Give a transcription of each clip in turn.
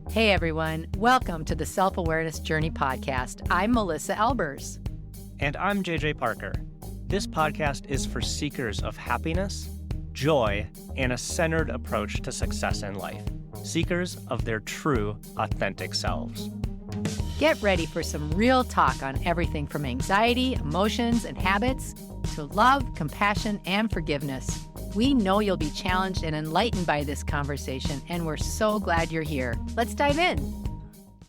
Hey everyone, welcome to the Self-Awareness Journey podcast. I'm Melissa Albers. And I'm JJ Parker. This podcast is for seekers of happiness, joy, and a centered approach to success in life. Seekers of their true, authentic selves. Get ready for some real talk on everything from anxiety, emotions, and habits to love, compassion, and forgiveness. We know you'll be challenged and enlightened by this conversation, and we're so glad you're here. Let's dive in.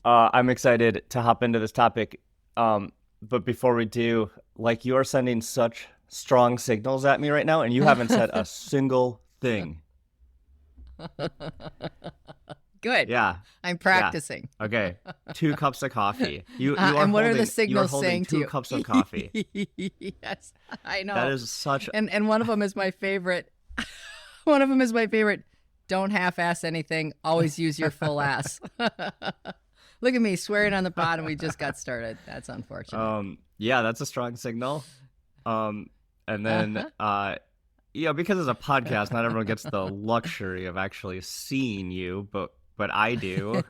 I'm excited to hop into this topic. But before we do, you are sending such strong signals at me right now, and you haven't said a single thing. Good. Yeah. I'm practicing. Yeah. Okay. 2 cups of coffee. You are and what holding, are the signals saying to you? 2 cups of coffee. Yes, I know. That is such... And one of them is my favorite. One of them is my favorite. Don't half-ass anything. Always use your full ass. Look at me swearing on the pod, and we just got started. That's unfortunate. Yeah, that's a strong signal. And then, because it's a podcast, not everyone gets the luxury of actually seeing you, but I do.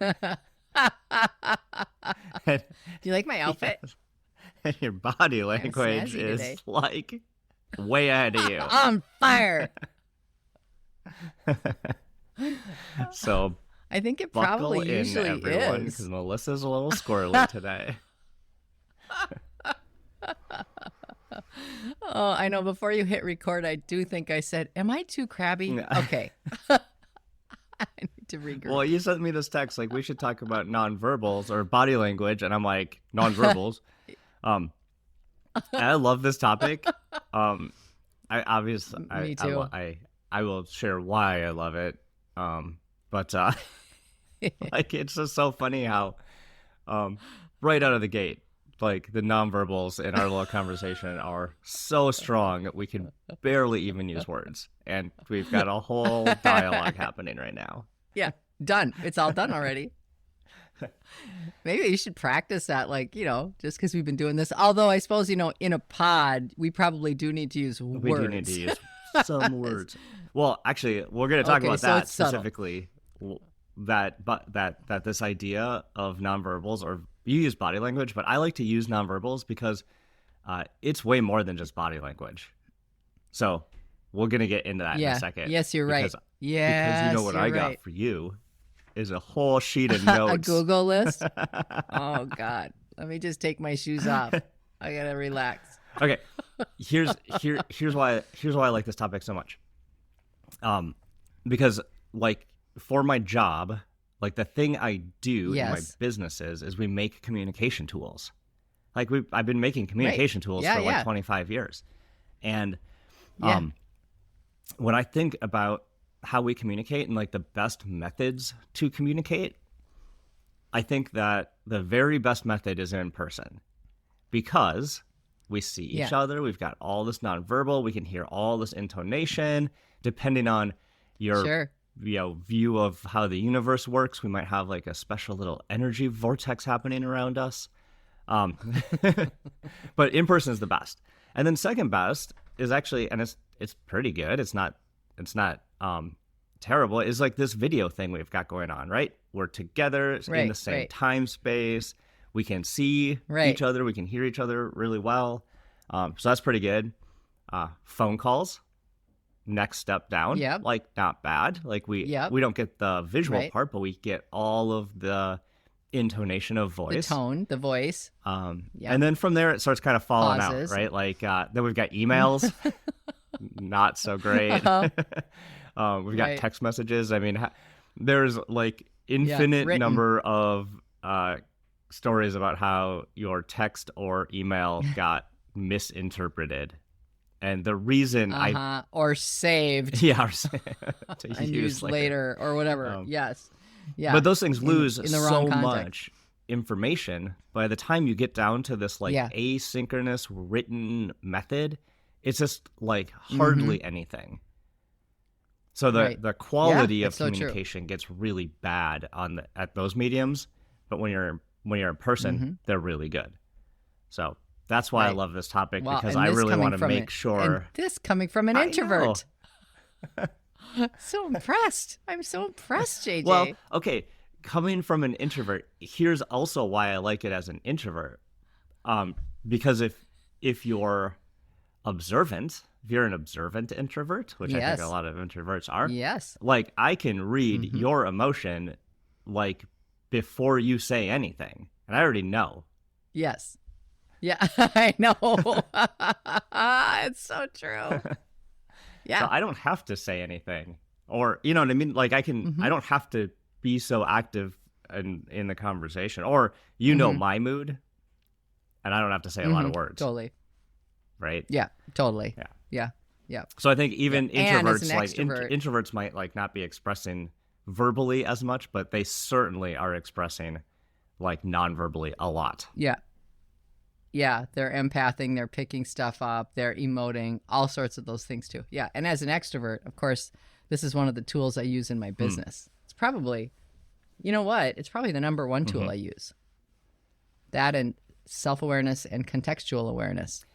Do you like my outfit? Yes. And your body language is today. Way ahead of you. On fire. So I think it buckle probably in, usually everyone, is. because Melissa's a little squirrely today. Oh, I know. Before you hit record, I do think I said, am I too crabby? Okay. I need to regroup. Well, you sent me this text, we should talk about nonverbals or body language, and I'm like, nonverbals? I love this topic. Me too. I will share why I love it. But it's just so funny how right out of the gate, the nonverbals in our little conversation are so strong that we can barely even use words. And we've got a whole dialogue happening right now. Yeah, done. It's all done already. Maybe you should practice that, just because we've been doing this. Although I suppose, in a pod, we probably do need to use words. We do need to use some words. Well, actually, we're going to talk about that specifically. That this idea of nonverbals, or you use body language, but I like to use nonverbals because it's way more than just body language. So we're going to get into that in a second. Yes, you're right. Because what I got for you is a whole sheet of notes. A Google list? Oh, God. Let me just take my shoes off. I got to relax. Okay. Here's why I like this topic so much. Because for my job, the thing I do in my businesses is we make communication tools. I've been making communication tools for 25 years. And when I think about how we communicate and the best methods to communicate, I think that the very best method is in person, because we see each other. We've got all this nonverbal. We can hear all this intonation. Depending on your view of how the universe works, we might have a special little energy vortex happening around us. But in person is the best. And then second best is actually, and it's pretty good. It's not terrible. Is this video thing we've got going on, right? We're together in the same time space. We can see each other. We can hear each other really well. So that's pretty good. Phone calls, next step down. Yep. Not bad. We don't get the visual part, but we get all of the intonation of voice. The tone, the voice. And then from there, it starts kind of falling out, right? Then we've got emails. Not so great. We've got text messages. I mean, there's infinite number of stories about how your text or email got misinterpreted, and the reason or saved, to use later or whatever. But those things lose in the wrong so context. much information by the time you get down to this asynchronous written method. It's just hardly anything. So the quality of communication gets really bad at those mediums, but when you're in person, they're really good. So that's why I love this topic, because I really want to make sure. And this coming from an introvert. So impressed. I'm so impressed, JJ. Well, okay. coming from an introvert, here's also why I like it as an introvert. Because if you're observant, if you're an observant introvert, which I think a lot of introverts are, like I can read your emotion like before you say anything, and I already know. Yes. Yeah, I know. It's so true. Yeah. So I don't have to say anything, or you know what I mean? Like I can, I don't have to be so active in the conversation, or you know my mood, and I don't have to say a lot of words. Totally. Right? Yeah, totally. Yeah. Yeah. Yeah. So I think even introverts, like extrovert, introverts might like not be expressing verbally as much, but they certainly are expressing like non-verbally a lot. Yeah. Yeah, they're empathing, they're picking stuff up, they're emoting, all sorts of those things too. Yeah, and as an extrovert, of course, this is one of the tools I use in my business. It's probably, you know what? It's probably the number one tool I use. That and self-awareness and contextual awareness.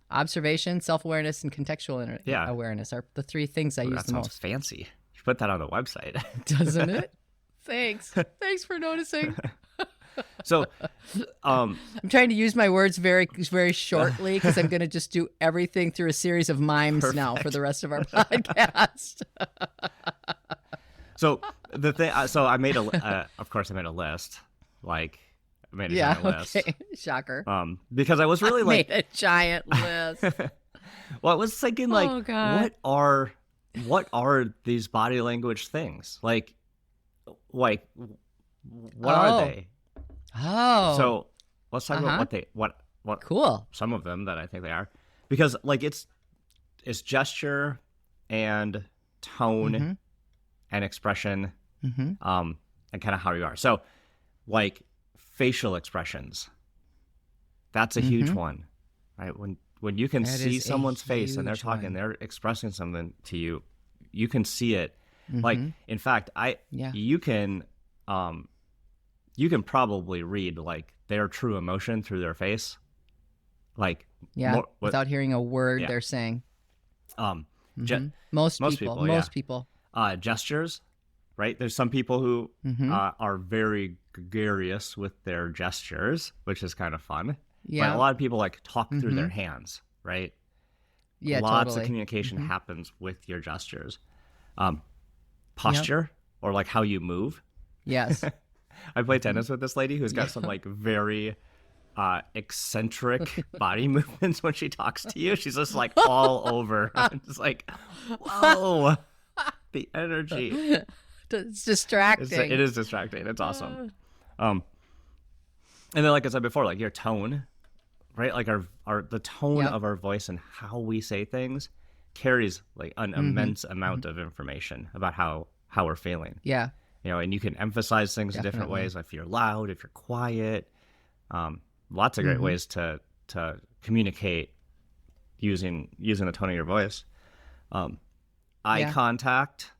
Observation, self-awareness, and contextual awareness are the three things I use the most. That sounds fancy. You put that on the website. Doesn't it? Thanks. Thanks for noticing. So, I'm trying to use my words very, very shortly because I'm going to just do everything through a series of mimes now for the rest of our podcast. So the thing, so I made of course, I made a list. Like, I made a giant list. Shocker. Because I was really like, made a giant list. Well, I was thinking like, what are these body language things? Like, what are they? Oh. So let's talk about what cool. Some of them that I think they are, because like it's gesture and tone and expression, and kind of how you are. So like facial expressions, that's a huge one, right? When you can see someone's face and they're talking, they're expressing something to you, you can see it. Like, in fact, you can probably read like their true emotion through their face. Like, without hearing a word they're saying. Most people. Gestures, right? There's some people who are very gregarious with their gestures, which is kind of fun. Yeah. But a lot of people like talk through their hands, right? Yeah, Lots of communication happens with your gestures. Posture, or like how you move. Yes. I play tennis with this lady who's got some like very eccentric body movements when she talks to you. She's just like all over. It's like, whoa, the energy. It's distracting. It is distracting. It's awesome. And then, like I said before, like your tone, right? Like the tone of our voice and how we say things carries like an immense amount of information about how we're feeling. Yeah. You know, and you can emphasize things in different ways. If you're loud, if you're quiet, lots of great ways to communicate using the tone of your voice. Eye contact.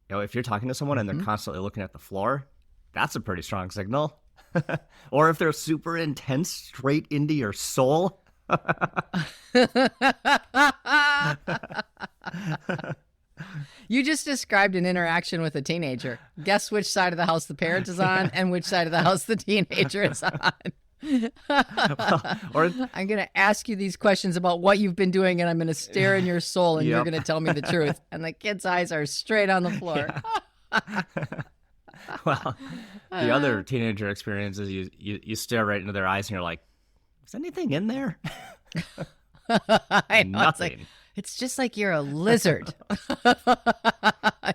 You know, if you're talking to someone and they're constantly looking at the floor, that's a pretty strong signal. Or if they're super intense, straight into your soul. You just described an interaction with a teenager. Guess which side of the house the parent is on and which side of the house the teenager is on. I'm going to ask you these questions about what you've been doing, and I'm going to stare in your soul, and you're going to tell me the truth. And the kid's eyes are straight on the floor. Well, the other teenager experience is you stare right into their eyes, and you're like, is anything in there? I know, Nothing. It's just like you're a lizard.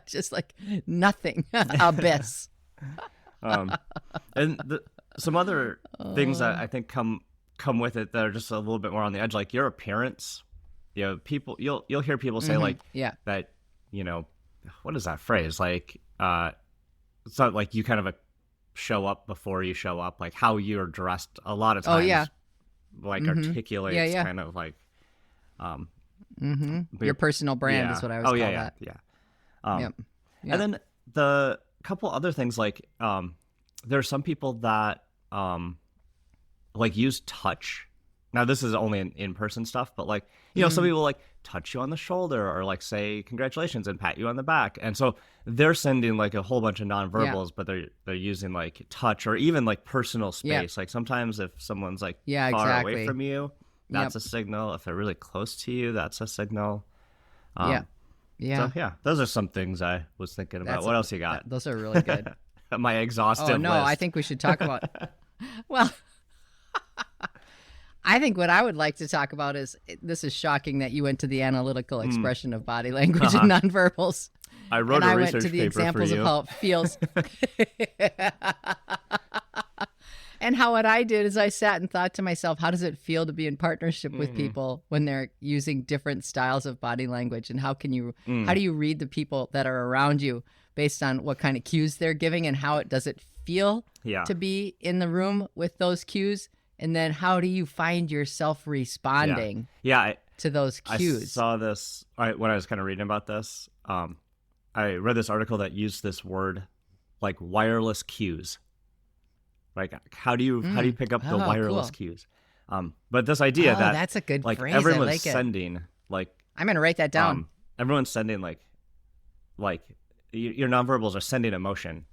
Just like nothing. Abyss. And some other things that I think come with it that are just a little bit more on the edge, like your appearance. You know, people you'll hear people say like that, you know, what is that phrase? Like it's not like you kind of show up before you show up, like how you're dressed a lot of times like articulates kind of like your personal brand is what I was call that. And then the couple other things, like there are some people that like use touch. Now this is only in person stuff, but like, you know, some people like touch you on the shoulder or like say congratulations and pat you on the back. And so they're sending like a whole bunch of nonverbals, but they're using like touch or even like personal space. Like sometimes if someone's like far away from you, that's a signal. If they're really close to you, that's a signal. So yeah, those are some things I was thinking about. What else you got? Those are really good. My exhaustive Oh no, list. I think we should talk about. Well, I think what I would like to talk about is, this is shocking that you went to the analytical expression of body language and nonverbals. I wrote a research paper for you. I went to the examples of how it feels. And how what I did is I sat and thought to myself, how does it feel to be in partnership with people when they're using different styles of body language? And how do you read the people that are around you based on what kind of cues they're giving, and how does it feel to be in the room with those cues? And then how do you find yourself responding to those cues? I saw this when I was kind of reading about this. I read this article that used this word like wireless cues. Like how do you pick up the wireless cues? But this idea that that's a good like phrase. everyone's I like sending like I'm gonna write that down. Everyone's sending like your nonverbals are sending emotion,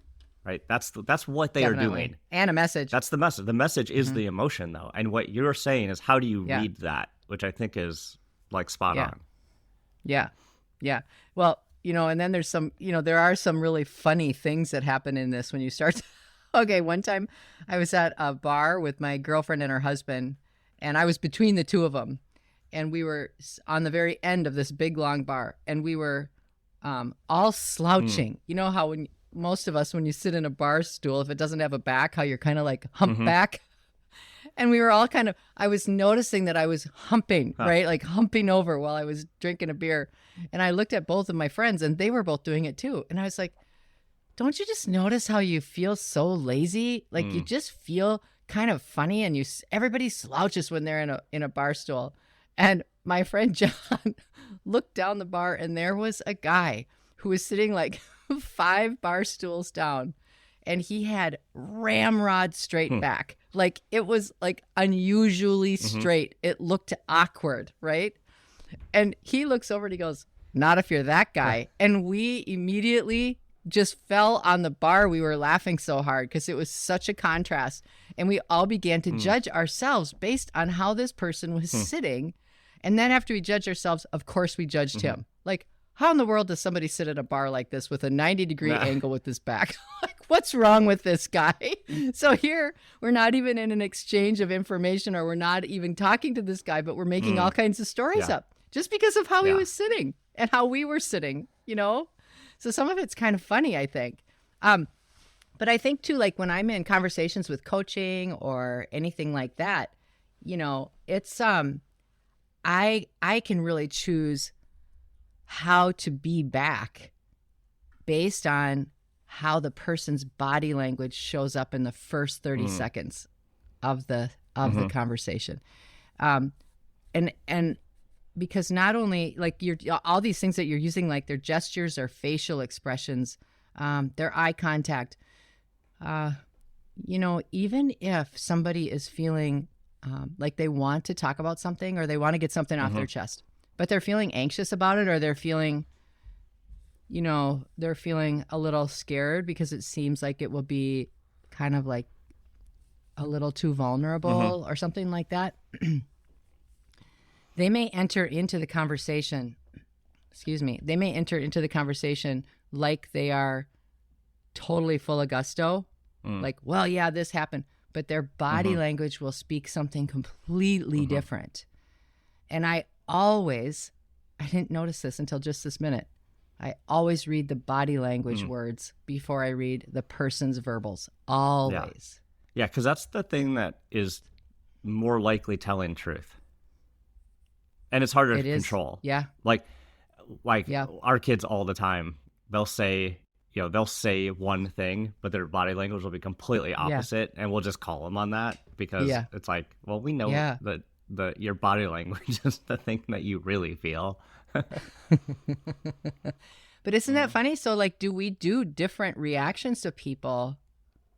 right? That's what they are doing, and a message. That's the message. The message is the emotion though, and what you're saying is how do you read that, which I think is like spot on. Yeah. Well, and then there's some, there are some really funny things that happen in this when you start. Okay, one time I was at a bar with my girlfriend and her husband, and I was between the two of them, and we were on the very end of this big long bar, and we were all slouching. You know how when most of us, when you sit in a bar stool, if it doesn't have a back, how you're kind of like humpback. And we were all I was noticing that I was humping, right? Like humping over while I was drinking a beer. And I looked at both of my friends, and they were both doing it too. And I was like, don't you just notice how you feel so lazy? Like you just feel kind of funny, and everybody slouches when they're in a bar stool. And my friend John looked down the bar, and there was a guy who was sitting like 5 bar stools down, and he had ramrod straight back. Like it was like unusually straight. It looked awkward, right? And he looks over and he goes, "Not if you're that guy." And we immediately just fell on the bar. We were laughing so hard because it was such a contrast. And we all began to judge ourselves based on how this person was sitting. And then after we judged ourselves, of course, we judged him. Like, how in the world does somebody sit at a bar like this with a 90-degree angle with his back? Like, what's wrong with this guy? So here, we're not even in an exchange of information, or we're not even talking to this guy, but we're making all kinds of stories up just because of how he was sitting and how we were sitting, So some of it's kind of funny, I think. But I think, too, like when I'm in conversations with coaching or anything like that, it's I can really choose how to be back based on how the person's body language shows up in the first 30 seconds of the conversation. And because not only like all these things that you're using, like their gestures or facial expressions, their eye contact, even if somebody is feeling like they want to talk about something or they want to get something off their chest, but they're feeling anxious about it, or they're feeling, they're feeling a little scared because it seems like it will be kind of like a little too vulnerable or something like that. They may enter into the conversation, they may enter into the conversation like they are totally full of gusto, like, well, yeah, this happened, but their body language will speak something completely different. And I didn't notice this until just this minute, I always read the body language words before I read the person's verbals, always. Yeah, because that's the thing that is more likely telling truth. And it's harder to control. Yeah. Like our kids all the time, they'll say one thing, but their body language will be completely opposite, and we'll just call them on that because it's like, well, we know that your body language is the thing that you really feel. But isn't that funny? So like, do we do different reactions to people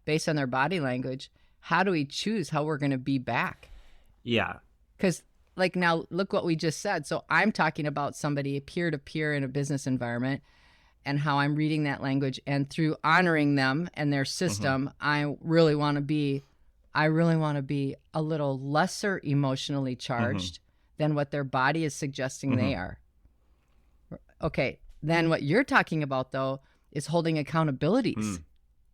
based on their body language? How do we choose how we're going to be back? Yeah. Because like now look what we just said. So I'm talking about somebody peer to peer in a business environment and how I'm reading that language, and through honoring them and their system, I really want to be a little lesser emotionally charged than what their body is suggesting they are. Okay. Then what you're talking about though is holding accountabilities.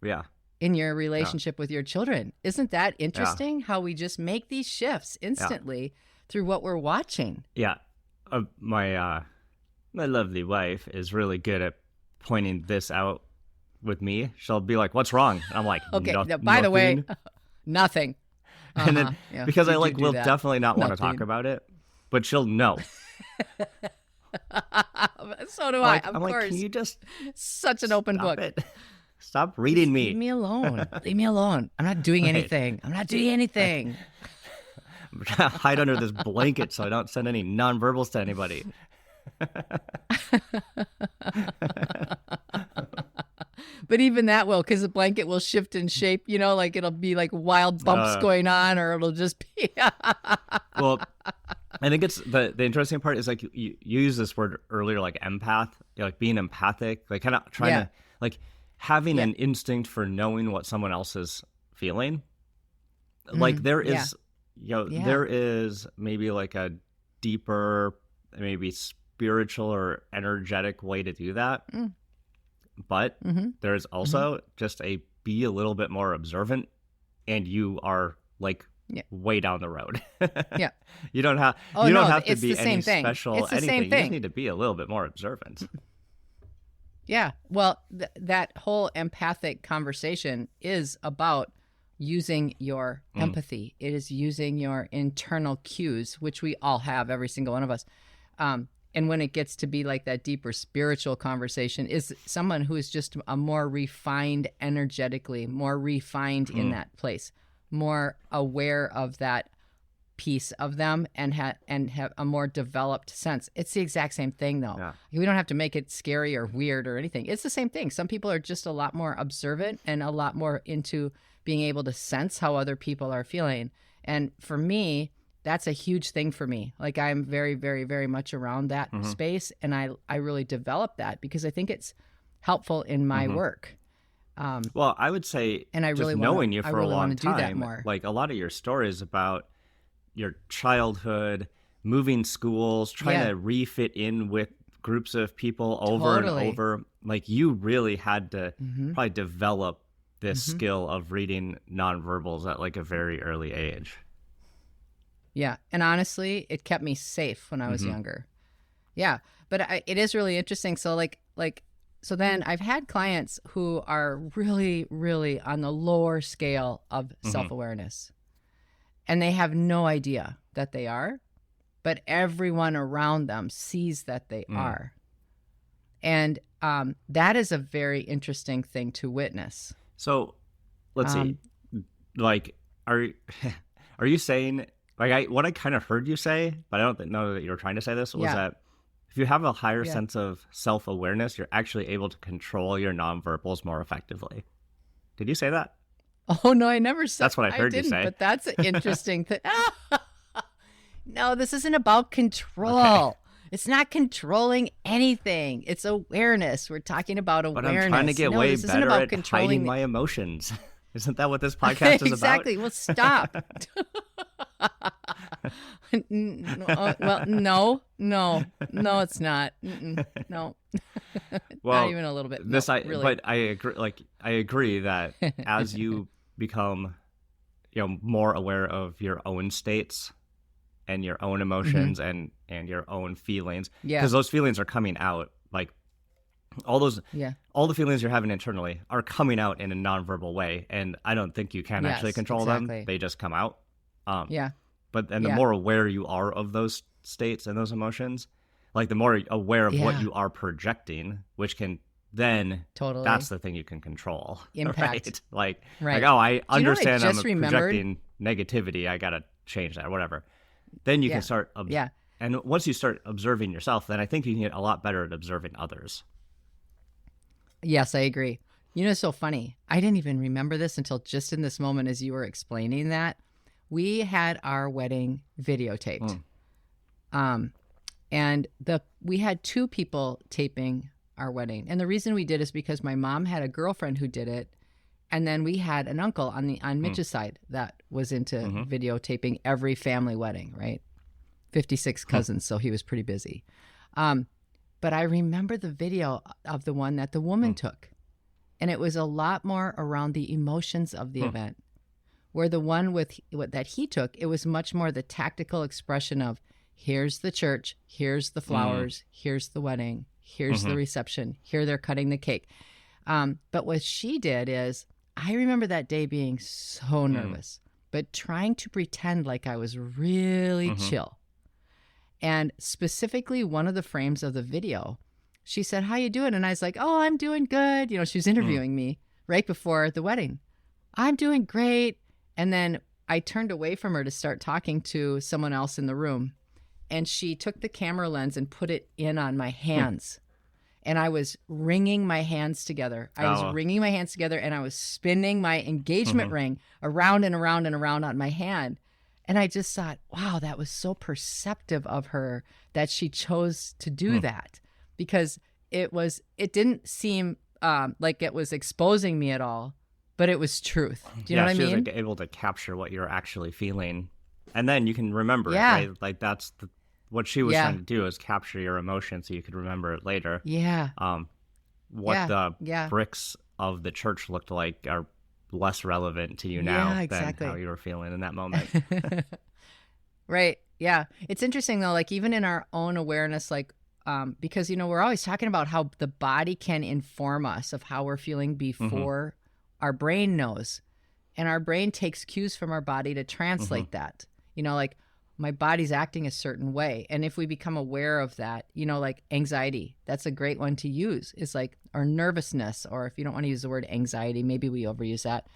Yeah. In your relationship with your children. Isn't that interesting how we just make these shifts instantly through what we're watching? Yeah. My lovely wife is really good at pointing this out with me. She'll be like, "What's wrong?" And I'm like, okay, "Nothing." By the way, nothing. And then because I like will definitely not want to talk about it, but she'll know. So do I. Of I'm course. like, can you just such an open book. Stop reading me. Leave me alone. Leave me alone. I'm not doing anything. I'm not doing anything. I'm trying to hide under this blanket so I don't send any nonverbals to anybody. But even that will, because the blanket will shift in shape, you know, like it'll be like wild bumps going on, or it'll just be. Well, I think it's the interesting part is like you use this word earlier, like empath, like being empathic, like kind of trying to like having an instinct for knowing what someone else is feeling. Like there is, there is maybe like a deeper, maybe spiritual or energetic way to do that. But there's also just be a little bit more observant, and you are like way down the road. You don't have to be any special anything. You just need to be a little bit more observant. Yeah. Well, that whole empathic conversation is about using your empathy. It is using your internal cues, which we all have, every single one of us. And when it gets to be like that deeper spiritual conversation, is someone who is just a more refined energetically, more refined in that place, more aware of that piece of them, and have a more developed sense. It's the exact same thing though. Yeah. We don't have to make it scary or weird or anything. It's the same thing. Some people are just a lot more observant and a lot more into being able to sense how other people are feeling. And for me, that's a huge thing for me. Like I'm very, very, very much around that space. And I really developed that because I think it's helpful in my work. Well, I would say, and I really knowing you for a long time, like a lot of your stories about your childhood, moving schools, trying to refit in with groups of people over and over, like you really had to probably develop this skill of reading nonverbals at like a very early age. Yeah. And honestly, it kept me safe when I was younger. Yeah. But it is really interesting. So so then I've had clients who are really, really on the lower scale of self-awareness, and they have no idea that they are, but everyone around them sees that they are. And that is a very interesting thing to witness. So let's see, like, are you saying, like, what I kind of heard you say, but I don't know that you were trying to say this, was that if you have a higher sense of self-awareness, you're actually able to control your nonverbals more effectively. Did you say that? Oh, no, I never said. That's what I heard you say. But that's an interesting thing. No, this isn't about control. Okay. It's not controlling anything. It's awareness. We're talking about awareness. But I'm trying to get way better at hiding my emotions. Isn't that what this podcast is about? Exactly. Well, stop. Well, no, it's not. No. Well, not even a little bit. Really. But I agree. Like, I agree that as you become, more aware of your own states and your own emotions and your own feelings, because those feelings are coming out, like all the feelings you're having internally are coming out in a nonverbal way, and I don't think you can actually control them. They just come out. But the more aware you are of those states and those emotions, like the more aware of what you are projecting, which can then that's the thing you can control. Impact. Right? Like, oh, I understand I'm projecting negativity. I got to change that or whatever. Then you can start. And once you start observing yourself, then I think you can get a lot better at observing others. Yes, I agree. It's so funny. I didn't even remember this until just in this moment as you were explaining that. We had our wedding videotaped. And we had 2 people taping our wedding. And the reason we did is because my mom had a girlfriend who did it. And then we had an uncle on Mitch's side that was into videotaping every family wedding, right? 56 cousins, so he was pretty busy. But I remember the video of the one that the woman took. And it was a lot more around the emotions of the event. Where the one that he took, it was much more the tactical expression of, here's the church, here's the flowers, here's the wedding, here's the reception, here they're cutting the cake. But what she did is, I remember that day being so nervous, but trying to pretend like I was really chill. And specifically one of the frames of the video, she said, how you doing? And I was like, oh, I'm doing good. You know, she was interviewing me right before the wedding. I'm doing great. And then I turned away from her to start talking to someone else in the room. And she took the camera lens and put it in on my hands. And I was wringing my hands together. I was wringing my hands together, and I was spinning my engagement ring around and around and around on my hand. And I just thought, wow, that was so perceptive of her that she chose to do that, because it didn't seem like it was exposing me at all, but it was truth. Do you know what I mean? She was able to capture what you're actually feeling, and then you can remember it, right? Like that's what she was trying to do, is capture your emotion so you could remember it later. Yeah. What the bricks of the church looked like are less relevant to you now than how you were feeling in that moment. Right. Yeah. It's interesting though, like even in our own awareness, like, because, you know, we're always talking about how the body can inform us of how we're feeling before our brain knows. And our brain takes cues from our body to translate that, you know, like, my body's acting a certain way. And if we become aware of that, you know, like anxiety, that's a great one to use. It's like, or nervousness, or if you don't want to use the word anxiety, maybe we overuse that.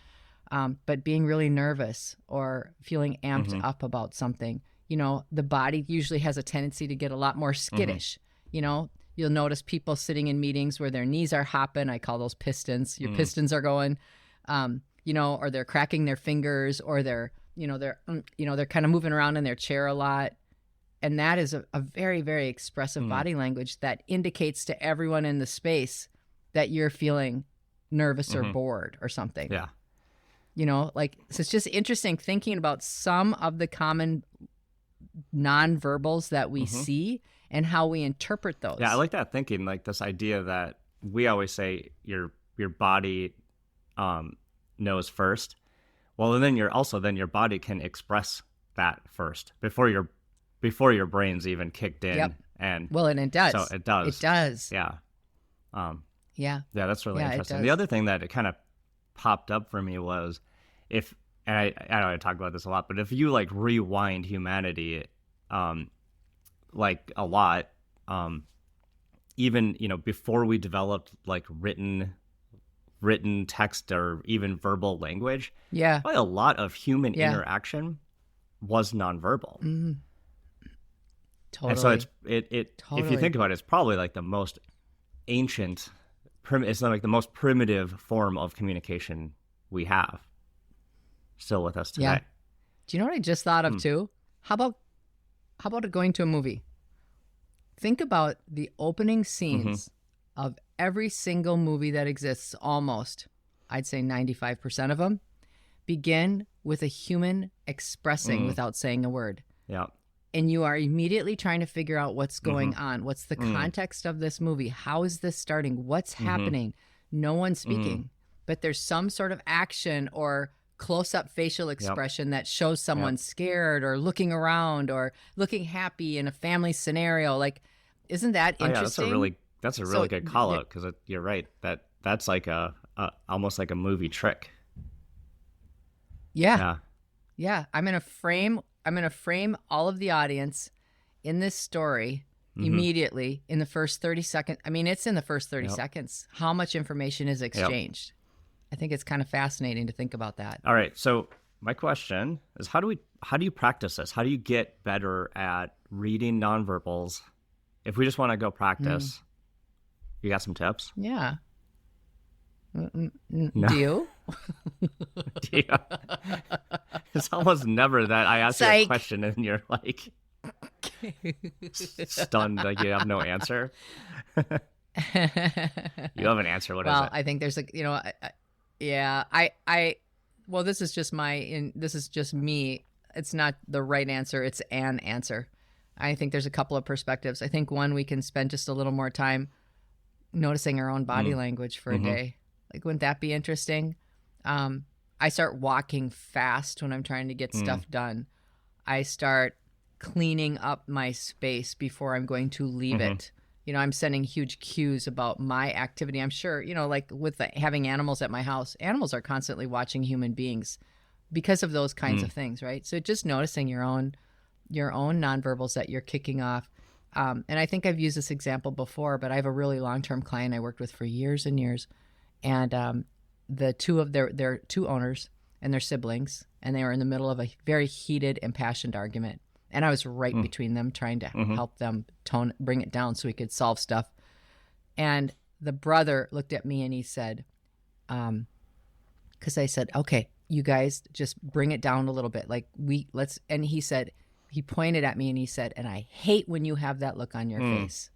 But being really nervous or feeling amped up about something, you know, the body usually has a tendency to get a lot more skittish. You know, you'll notice people sitting in meetings where their knees are hopping. I call those pistons. Your pistons are going, you know, or they're cracking their fingers, or they're kind of moving around in their chair a lot. And that is a very, very expressive body language that indicates to everyone in the space that you're feeling nervous or bored or something. Yeah. You know, like, so it's just interesting thinking about some of the common nonverbals that we see and how we interpret those. Yeah, I like that thinking, like this idea that we always say your body knows first. Well, and then your body can express that first before your brain's even kicked in. And it does. So it does. It does. Yeah. Yeah, that's really interesting. The other thing that it kind of popped up for me was and I know I talk about this a lot, but if you like rewind humanity, like a lot, even, you know, before we developed like written text or even verbal language, probably a lot of human interaction was nonverbal. Totally. And so if you think about it, it's probably like the most ancient, it's like the most primitive form of communication we have still with us today. Do you know what I just thought of too? How about going to a movie? Think about the opening scenes of every single movie that exists, almost, I'd say 95% of them, begin with a human expressing without saying a word. Yeah. And you are immediately trying to figure out what's going on. What's the context of this movie? How is this starting? What's happening? No one's speaking, but there's some sort of action or close-up facial expression that shows someone scared or looking around or looking happy in a family scenario. Like, isn't that interesting? That's a really good call out, because you're right. That's like a almost like a movie trick. Yeah. I'm gonna frame all of the audience in this story immediately in the first 30 seconds. I mean, it's in the first 30 seconds. How much information is exchanged? I think it's kind of fascinating to think about that. All right. So my question is, how do you practice this? How do you get better at reading nonverbals? If we just want to go practice, you got some tips? Yeah. No. Do you? It's almost never that I ask you a question and you're like, stunned, like you have no answer. You have an answer. What is it? Well, I think there's well, this is just me. It's not the right answer. It's an answer. I think there's a couple of perspectives. I think one, we can spend just a little more time noticing our own body language for a day. Like, wouldn't that be interesting? I start walking fast when I'm trying to get stuff done. I start cleaning up my space before I'm going to leave it. I'm sending huge cues about my activity. I'm sure, like with having animals at my house, animals are constantly watching human beings because of those kinds of things, right? So just noticing your own nonverbals that you're kicking off. And I think I've used this example before, but I have a really long-term client I worked with for years and years. And the two of their two owners and their siblings, and they were in the middle of a very heated, impassioned argument. And I was right between them, trying to help them bring it down so we could solve stuff. And the brother looked at me and he said, because I said, okay, you guys just bring it down a little bit. Like and he said, he pointed at me and he said, and I hate when you have that look on your face.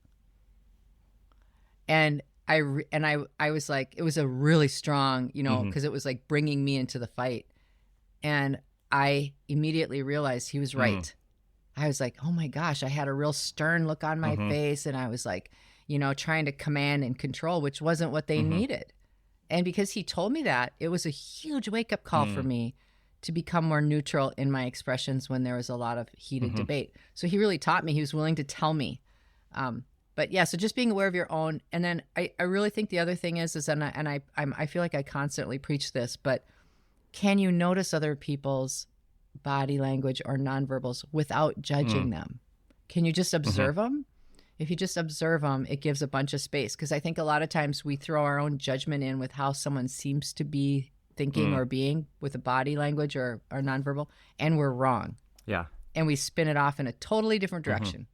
And I was like, it was a really strong, because it was like bringing me into the fight. And I immediately realized he was right. I was like, oh my gosh, I had a real stern look on my face. And I was like, trying to command and control, which wasn't what they needed. And because he told me that, it was a huge wake-up call for me to become more neutral in my expressions when there was a lot of heated debate. So he really taught me. He was willing to tell me. But yeah, so just being aware of your own. And then I really think the other thing is I feel like I constantly preach this, but can you notice other people's body language or nonverbals without judging them? Can you just observe them? If you just observe them, it gives a bunch of space. Because I think a lot of times we throw our own judgment in with how someone seems to be thinking or being with a body language or nonverbal, and we're wrong. Yeah. And we spin it off in a totally different direction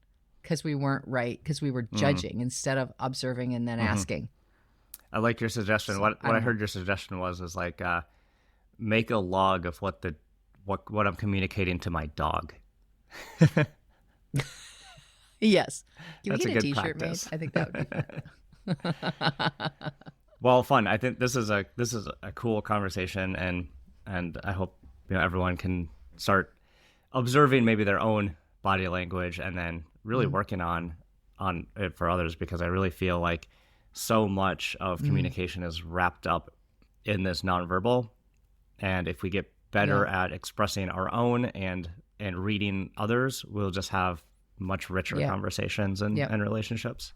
because we weren't right, because we were judging instead of observing and then asking. I like your suggestion. So, what I heard your suggestion was like make a log of what I'm communicating to my dog. Yes. Can we That's get a a good t-shirt practice. made? I think that would be fun. Well, fun. I think this is a cool conversation, and I hope everyone can start observing maybe their own body language and then really working on it for others, because I really feel like so much of communication is wrapped up in this nonverbal, and if we get better at expressing our own and reading others, we'll just have much richer conversations and relationships.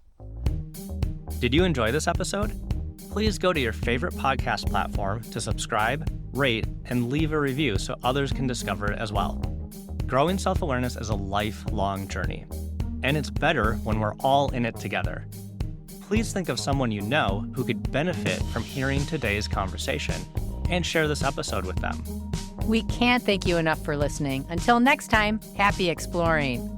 Did you enjoy this episode? Please go to your favorite podcast platform to subscribe, rate, and leave a review so others can discover it as well. Growing self-awareness is a lifelong journey, and it's better when we're all in it together. Please think of someone you know who could benefit from hearing today's conversation and share this episode with them. We can't thank you enough for listening. Until next time, happy exploring.